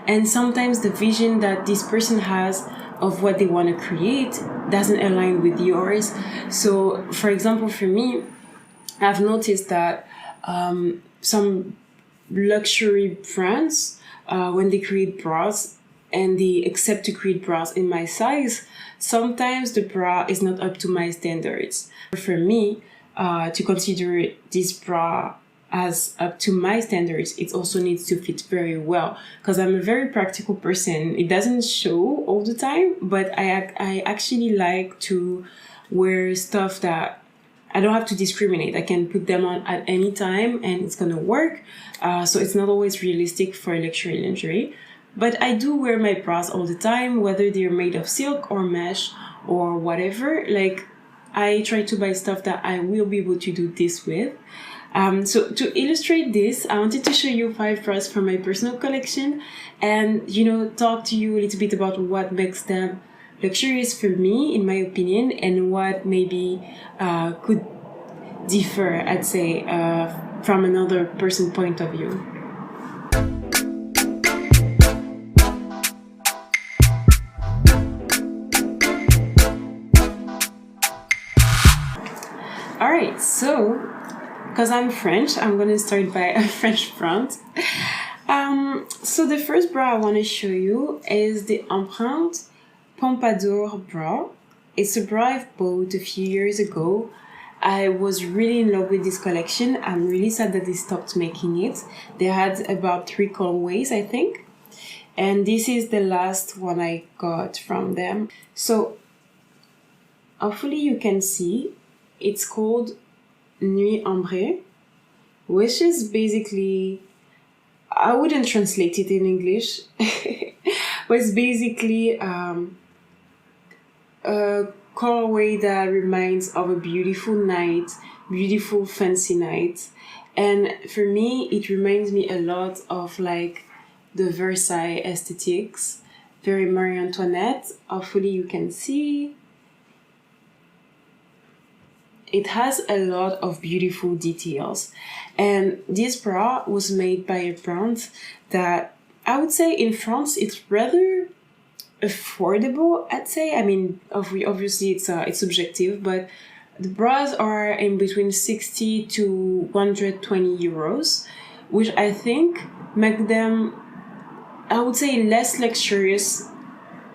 and sometimes the vision that this person has of what they want to create doesn't align with yours. So for example, for me, I've noticed that some luxury brands, when they create bras and they accept to create bras in my size, sometimes the bra is not up to my standards. For me, to consider this bra as up to my standards, it also needs to fit very well, because I'm a very practical person. It doesn't show all the time, but I actually like to wear stuff that I don't have to discriminate. I can put them on at any time and it's gonna work. So it's not always realistic for luxury lingerie. But I do wear my bras all the time, whether they're made of silk or mesh or whatever. Like, I try to buy stuff that I will be able to do this with. So to illustrate this, I wanted to show you 5 bras from my personal collection and, talk to you a little bit about what makes them luxurious for me, in my opinion, and what maybe could differ, I'd say, from another person's point of view. Alright, so because I'm French, I'm going to start by a French brand. So the first bra I want to show you is the Ampround Pompadour bra. It's a bra I've bought a few years ago. I was really in love with this collection. I'm really sad that they stopped making it. They had about 3 colorways, I think. And this is the last one I got from them. So hopefully you can see. It's called Nuit Ambrée, which is basically, I wouldn't translate it in English, but it's basically a colorway that reminds of a beautiful night, beautiful fancy night. And for me, it reminds me a lot of like the Versailles aesthetics, very Marie Antoinette. Hopefully you can see. It has a lot of beautiful details. And this bra was made by a brand that I would say in France it's rather affordable, I'd say. I mean, obviously it's subjective, but the bras are in between 60 to 120 euros, which I think make them, I would say, less luxurious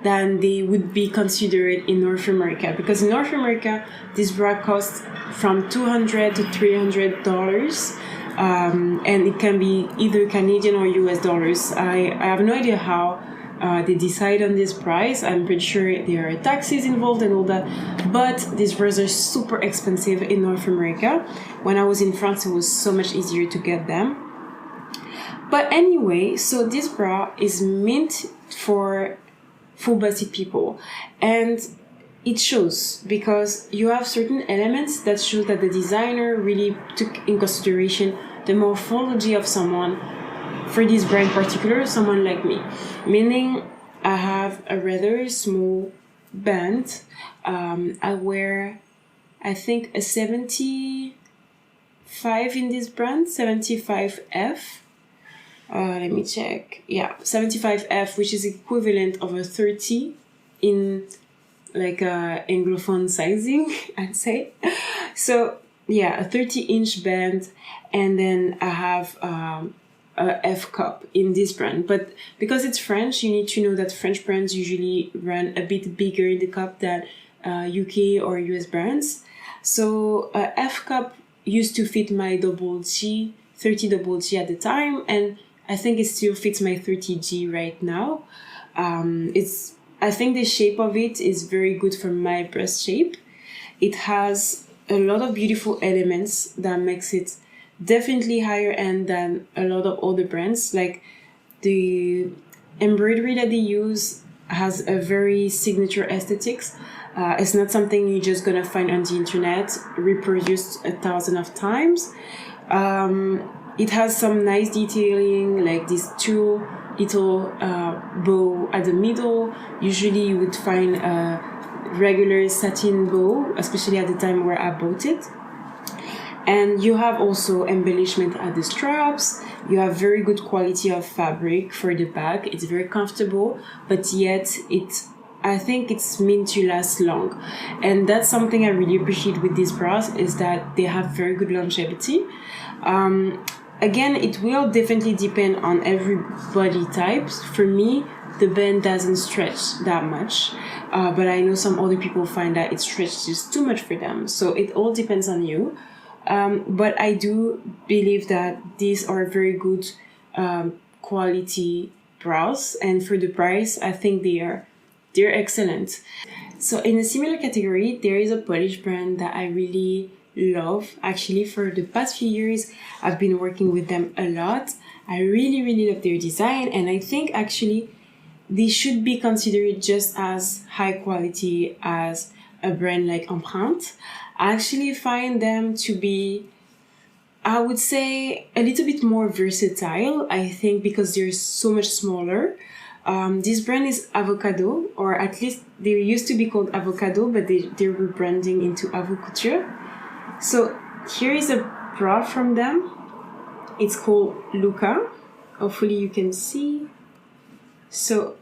than they would be considered in North America. Because in North America, this bra costs from $200 to $300, and it can be either Canadian or US dollars. I have no idea how they decide on this price. I'm pretty sure there are taxes involved and all that, but these bras are super expensive in North America. When I was in France, it was so much easier to get them. But anyway, so this bra is meant for full-bodied people, and it shows because you have certain elements that show that the designer really took in consideration the morphology of someone, for this brand in particular, someone like me. Meaning, I have a rather small band. I wear, I think, a 75 in this brand, 75F. Let me check. Yeah, 75F, which is equivalent of a 30 in like Anglophone sizing, I'd say. So yeah, a 30-inch band, and then I have a F cup in this brand. But because it's French, you need to know that French brands usually run a bit bigger in the cup than UK or US brands. So a F cup used to fit my double G, 30 double G at the time, and I think it still fits my 30G right now. I think the shape of it is very good for my breast shape. It has a lot of beautiful elements that makes it definitely higher end than a lot of other brands. Like the embroidery that they use has a very signature aesthetics. It's not something you're just gonna find on the internet reproduced 1,000 of times. It has some nice detailing, like these 2 little bow at the middle. Usually you would find a regular satin bow, especially at the time where I bought it. And you have also embellishment at the straps. You have very good quality of fabric for the bag. It's very comfortable, but yet I think it's meant to last long. And that's something I really appreciate with these bras, is that they have very good longevity. Again, it will definitely depend on every body type. For me, the band doesn't stretch that much, but I know some other people find that it stretches too much for them. So it all depends on you. But I do believe that these are very good quality bras, and for the price, I think they're excellent. So in a similar category, there is a Polish brand that I really love. Actually, for the past few years, I've been working with them a lot. I really, really love their design, and I think actually they should be considered just as high quality as a brand like Ampround. I actually find them to be, I would say, a little bit more versatile, I think, because they're so much smaller. This brand is Avocado, or at least they used to be called Avocado, but they're rebranding into Avocation. So here is a bra from them. It's called Luca. Hopefully you can see. So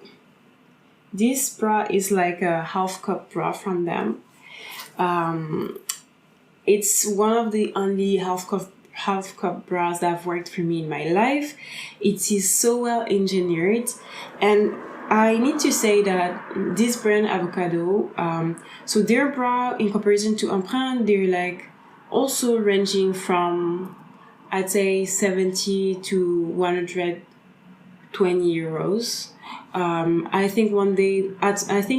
this bra is like a half cup bra from them. It's one of the only half cup bras that have worked for me in my life. It is so well engineered, and I need to say that this brand Avocado, so their bra in comparison to Ampround, they're like also ranging from, I'd say, 70 to 120 euros. I think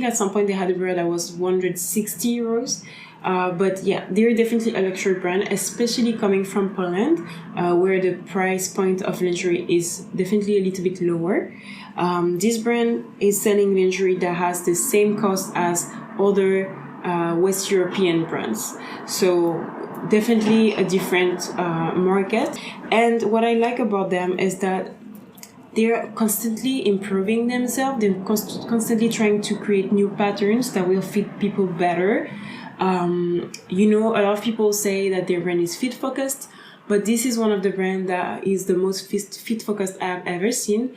at some point they had a bra that was 160 euros. But yeah, they're definitely a luxury brand, especially coming from Poland, where the price point of lingerie is definitely a little bit lower. This brand is selling lingerie that has the same cost as other West European brands. So definitely a different market. And what I like about them is that they're constantly improving themselves. They're constantly trying to create new patterns that will fit people better. A lot of people say that their brand is fit focused, but this is one of the brands that is the most fit focused I've ever seen,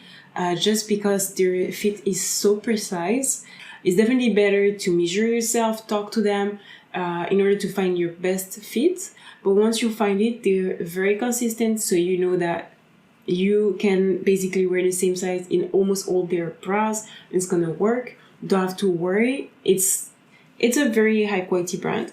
just because their fit is so precise. It's definitely better to measure yourself, talk to them, in order to find your best fit. But once you find it, they're very consistent, so you know that you can basically wear the same size in almost all their bras. It's gonna work. Don't have to worry. It's a very high quality brand.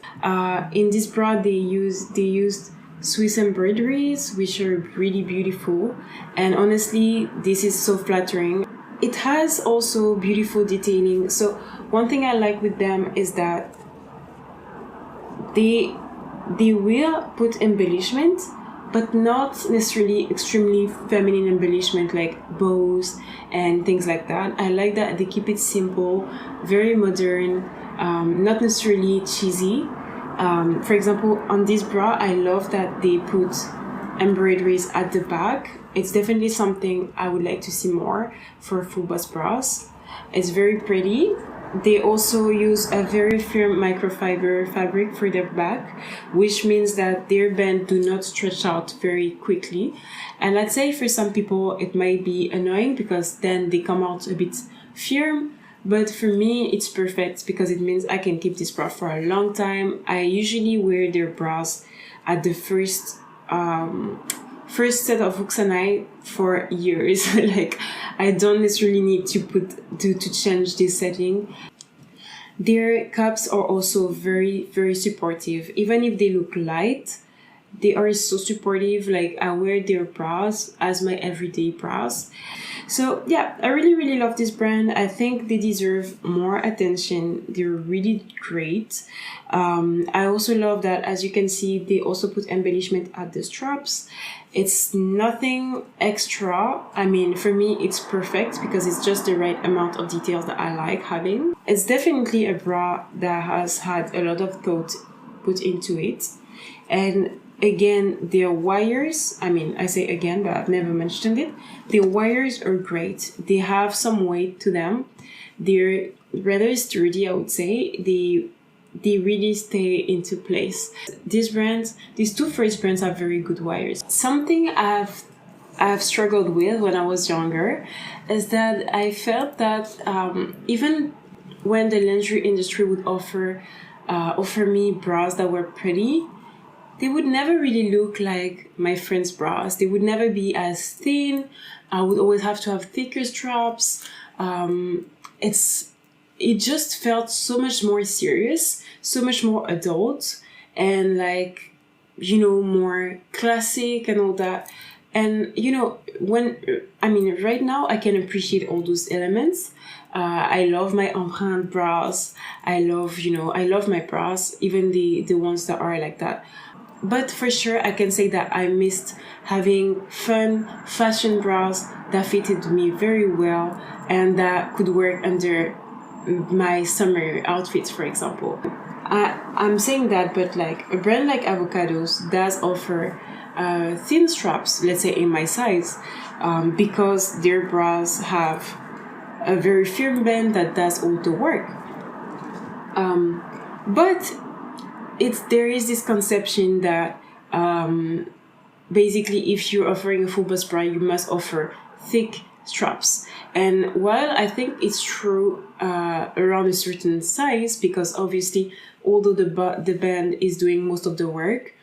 In this bra, they used Swiss embroideries, which are really beautiful. And honestly, this is so flattering. It has also beautiful detailing. So one thing I like with them is that they will put embellishment, but not necessarily extremely feminine embellishment like bows and things like that. I like that they keep it simple, very modern, not necessarily cheesy. For example, on this bra, I love that they put embroideries at the back. It's definitely something I would like to see more for full bust bras. It's very pretty. They also use a very firm microfiber fabric for their back, which means that their band do not stretch out very quickly. And let's say for some people it might be annoying because then they come out a bit firm, but for me it's perfect because it means I can keep this bra for a long time. I usually wear their bras at the first set of hooks and eye for years. Like, I don't necessarily need to change this setting. Their cups are also very, very supportive. Even if they look light, they are so supportive. Like, I wear their bras as my everyday bras. So yeah, I really, really love this brand. I think they deserve more attention. They're really great. I also love that, as you can see, they also put embellishment at the straps. It's nothing extra. I mean, for me, it's perfect because it's just the right amount of details that I like having. It's definitely a bra that has had a lot of thought put into it. And again, their wires, I mean, I say again, but I've never mentioned it. The wires are great. They have some weight to them. They're rather sturdy, I would say. they really stay into place. These two first brands are very good wires. Something I've struggled with when I was younger is that I felt that even when the lingerie industry would offer me bras that were pretty, they would never really look like my friends' bras. They would never be as thin. I would always have to have thicker straps. It just felt so much more serious, so much more adult, and like, more classic and all that. And right now I can appreciate all those elements. I love my Ampround bras. I love my bras, even the ones that are like that. But for sure, I can say that I missed having fun fashion bras that fitted me very well and that could work under my summer outfits, for example. I'm saying that, but like a brand like Avocados does offer thin straps, let's say in my size, because their bras have a very firm band that does all the work. But there is this conception that basically if you're offering a full bust bra, you must offer thick straps. And while I think it's true around a certain size, because obviously although the band is doing most of the work,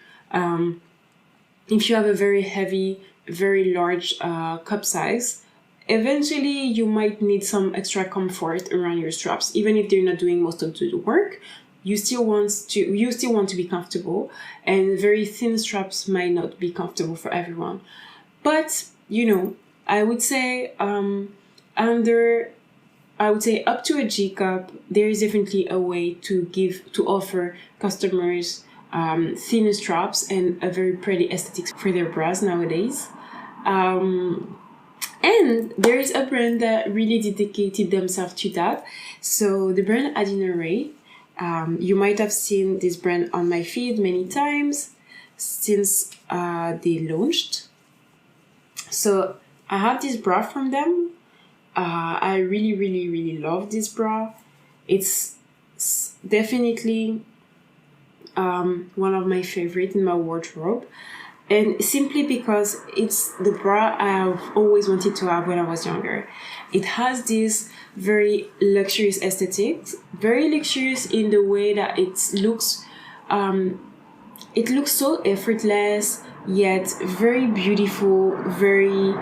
if you have a very heavy, very large cup size, eventually you might need some extra comfort around your straps. Even if they're not doing most of the work, you still want to be comfortable, and very thin straps might not be comfortable for everyone. But I would say up to a G cup, there is definitely a way to offer customers thinner straps and a very pretty aesthetics for their bras nowadays. And there is a brand that really dedicated themselves to that. So the brand Adina Ray. You might have seen this brand on my feed many times since they launched. So I have this bra from them. I really, really, really love this bra. It's definitely one of my favorite in my wardrobe. And simply because it's the bra I've always wanted to have when I was younger. It has this very luxurious aesthetic, very luxurious in the way that it looks so effortless, yet very beautiful, very,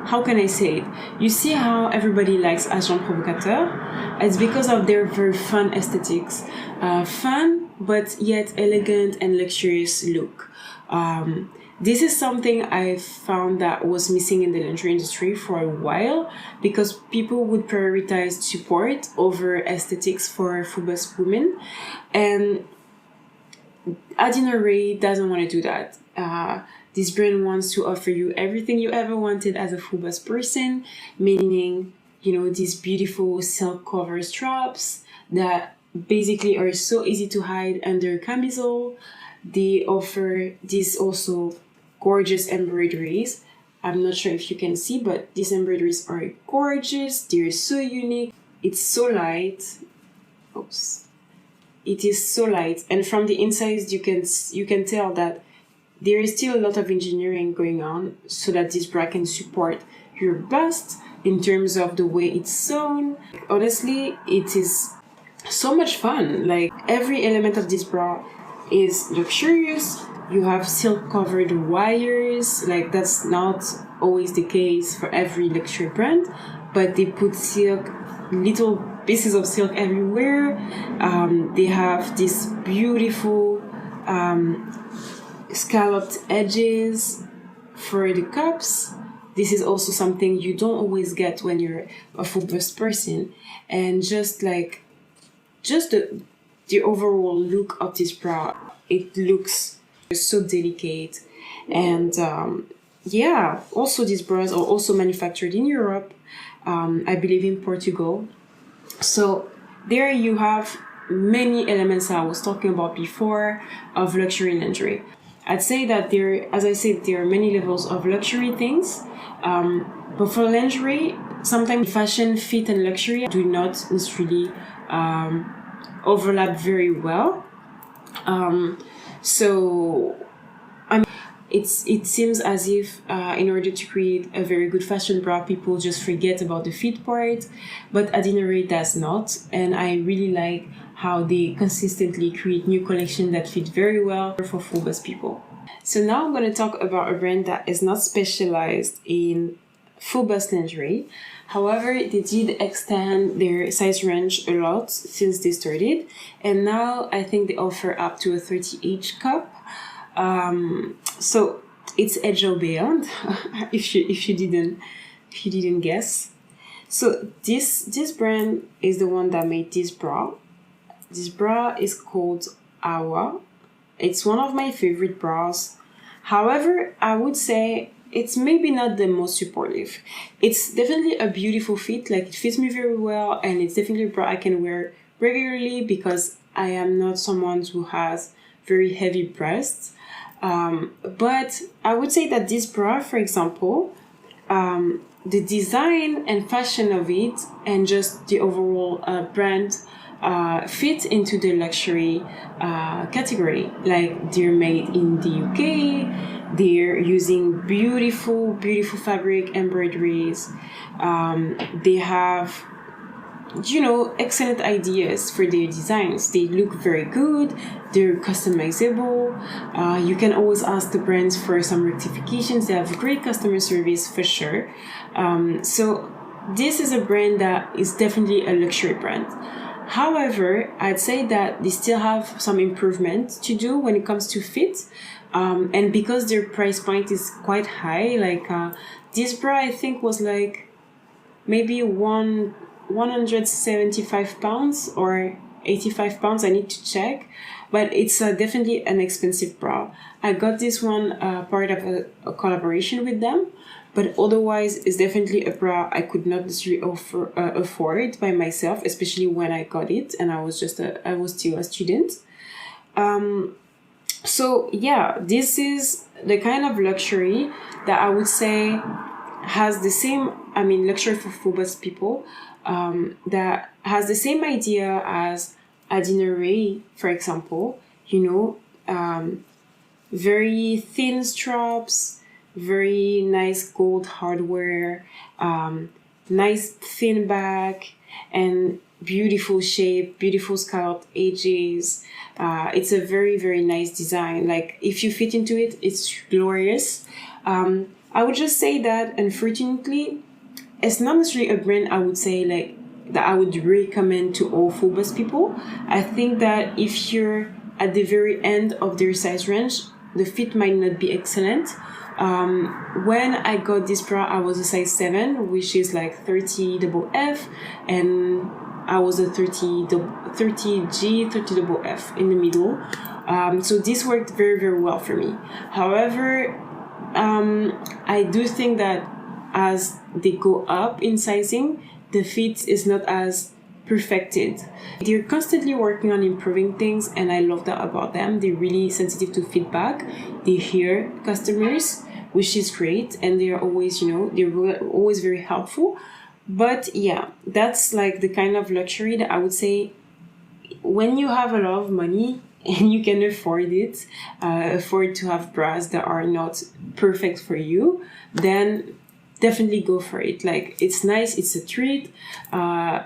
how can I say it? You see how everybody likes Agile Beyond? It's because of their very fun aesthetics. Fun, but yet elegant and luxurious look. This is something I found that was missing in the lingerie industry for a while, because people would prioritize support over aesthetics for full bust women, and Adina Ray doesn't want to do that. This brand wants to offer you everything you ever wanted as a full bust person, meaning these beautiful silk cover straps that basically are so easy to hide under a camisole. They offer these also gorgeous embroideries. I'm not sure if you can see, but these embroideries are gorgeous. They're so unique. It's so light. Oops. It is so light, and from the insides you can tell that there is still a lot of engineering going on so that this bra can support your bust in terms of the way it's sewn. Honestly, it is so much fun. Like, every element of this bra is luxurious. You have silk covered wires. Like, that's not always the case for every luxury brand, but they put little pieces of silk everywhere. They have these beautiful scalloped edges for the cups. This is also something you don't always get when you're a full bust person. And just the overall look of this bra, it looks so delicate. And also these bras are also manufactured in Europe, I believe in Portugal. So there you have many elements I was talking about before of luxury lingerie. I'd say that there are many levels of luxury things, but for lingerie, sometimes fashion, fit, and luxury do not necessarily overlap very well. So it seems as if in order to create a very good fashion bra, people just forget about the fit part, but Adina Ray does not, and I really like how they consistently create new collections that fit very well for full bust people. So now I'm going to talk about a brand that is not specialized in full bust lingerie. However, they did extend their size range a lot since they started, and now I think they offer up to a 30H cup. So it's Agile Beyond, if you didn't guess. So this brand is the one that made this bra. This bra is called Awa. It's one of my favorite bras. However, I would say it's maybe not the most supportive. It's definitely a beautiful fit, like it fits me very well, and it's definitely a bra I can wear regularly because I am not someone who has very heavy breasts. But I would say that this bra, for example, the design and fashion of it and just the overall brand fit into the luxury category. Like they're made in the UK, they're using beautiful fabric embroideries, they have excellent ideas for their designs. They look very good, they're customizable. You can always ask the brands for some rectifications. They have great customer service for sure. So this is a brand that is definitely a luxury brand. However, I'd say that they still have some improvement to do when it comes to fit. And because their price point is quite high, like this bra I think was like maybe 175 pounds or 85 pounds, I need to check, but it's definitely an expensive bra. I got this one part of a collaboration with them, but otherwise it's definitely a bra I could not necessarily afford by myself, especially when I got it and I was still a student. So yeah, this is the kind of luxury that I would say has the same, luxury for full bust people, that has the same idea as Adina Ray, for example, very thin straps, very nice gold hardware, nice thin back, and beautiful shape, beautiful scallop edges. It's a very, very nice design. Like if you fit into it, it's glorious. I would just say that unfortunately, it's not necessarily a brand I would say like that I would recommend to all full bust people. I think that if you're at the very end of their size range, the fit might not be excellent. When I got this bra, I was a size 7, which is like 30FF, and I was a 30G, 30FF in the middle. So this worked very, very well for me. However, I do think that as they go up in sizing, the fit is not as perfected. They're constantly working on improving things, and I love that about them. They're really sensitive to feedback. They hear customers, which is great, and they're always, they're always very helpful. But yeah, that's like the kind of luxury that I would say when you have a lot of money and you can afford to have bras that are not perfect for you, then definitely go for it. Like, it's nice, it's a treat,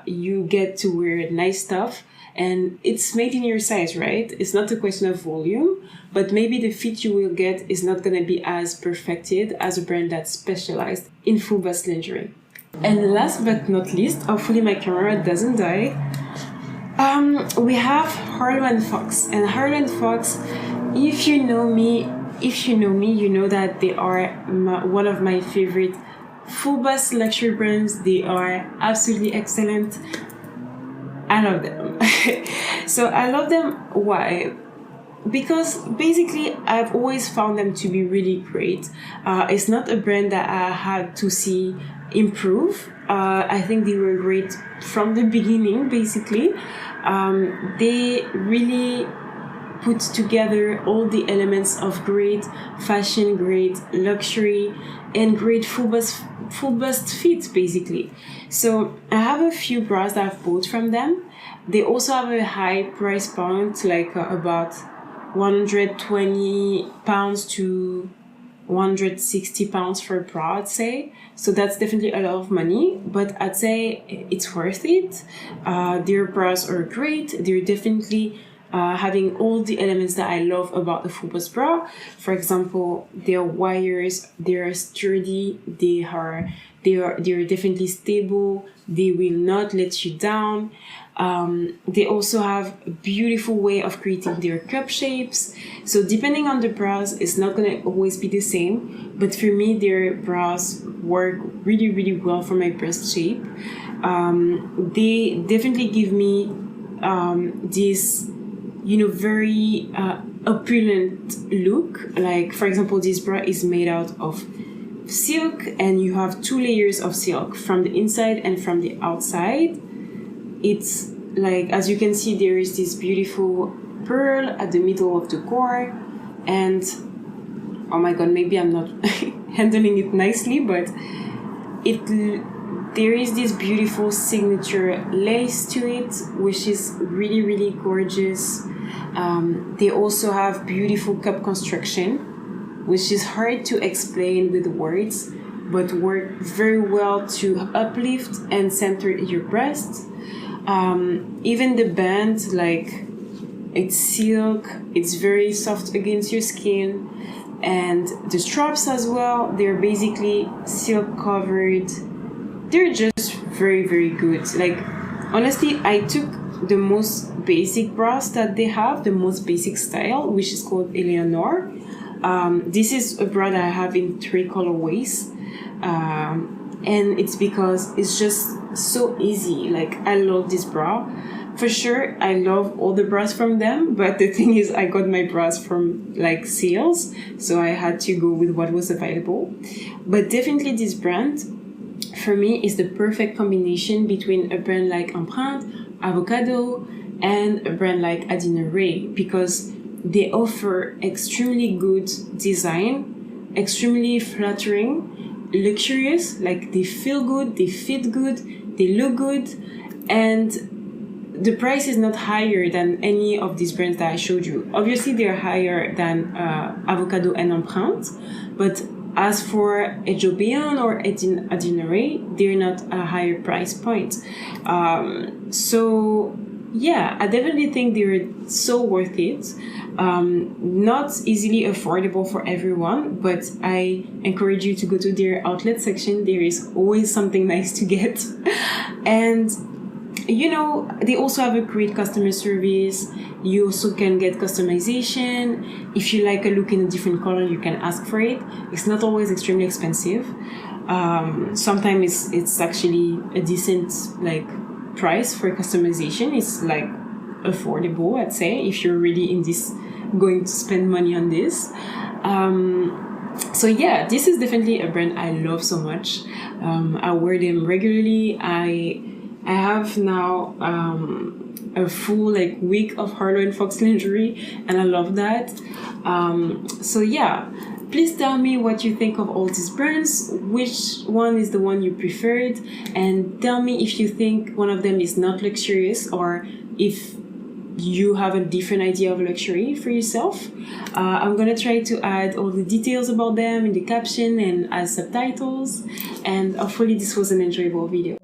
you get to wear nice stuff, and it's made in your size, right? It's not a question of volume, but maybe the fit you will get is not going to be as perfected as a brand that's specialized in full bust lingerie. And last but not least, hopefully my camera doesn't die, we have Harlow & Fox. And Harlow & Fox, if you know me, you know that they are one of my favorite full bust luxury brands. They are absolutely excellent. I love them. So I love them. Why? Because basically I've always found them to be really great. It's not a brand that I had to see improve. I think they were great from the beginning, basically. They really put together all the elements of great fashion, great luxury, and great full bust fit, basically. So I have a few bras that I've bought from them. They also have a high price point, like about £120 to £160 for a bra, I'd say. So that's definitely a lot of money, but I'd say it's worth it. Their bras are great. They're definitely having all the elements that I love about the full bust bra. For example, their wires, they're sturdy, they're definitely stable, they will not let you down. They also have a beautiful way of creating their cup shapes. So depending on the bras, it's not going to always be the same. But for me, their bras work really, really well for my breast shape. They definitely give me this, very opulent look. Like, for example, this bra is made out of silk, and you have 2 layers of silk from the inside and from the outside. It's like, as you can see, there is this beautiful pearl at the middle of the core, and oh my god, maybe I'm not handling it nicely, but there is this beautiful signature lace to it, which is really, really gorgeous. They also have beautiful cup construction, which is hard to explain with words, but work very well to uplift and center your breast. Even the band, like, it's silk, it's very soft against your skin, and the straps as well, they're basically silk covered. They're just very, very good. Like, honestly, I took the most basic bras that they have, the most basic style, which is called Eleanor. This is a bra that I have in 3 colorways, and it's because it's just so easy. Like, I love this bra. For sure, I love all the bras from them, but the thing is, I got my bras from like sales, so I had to go with what was available. But definitely this brand, for me, is the perfect combination between a brand like Ampround, Avocation, and a brand like Adina Ray, because they offer extremely good design, extremely flattering, luxurious, like they feel good, they fit good, they look good, and the price is not higher than any of these brands that I showed you. Obviously, they're higher than Avocation and Ampround, but as for Agile Beyond or Adina Ray, they're not a higher price point. So yeah, I definitely think they're so worth it. Not easily affordable for everyone, but I encourage you to go to their outlet section. There is always something nice to get. And they also have a great customer service. You also can get customization. If you like a look in a different color, you can ask for it. It's not always extremely expensive. Sometimes it's actually a decent price for customization. It's like affordable, I'd say, if you're really in this, going to spend money on this. So yeah, this is definitely a brand I love so much. I wear them regularly. I have now a full week of Harlow & Fox lingerie, and I love that. So yeah, please tell me what you think of all these brands, which one is the one you preferred, and tell me if you think one of them is not luxurious, or if you have a different idea of luxury for yourself. I'm gonna try to add all the details about them in the caption and as subtitles, and hopefully this was an enjoyable video.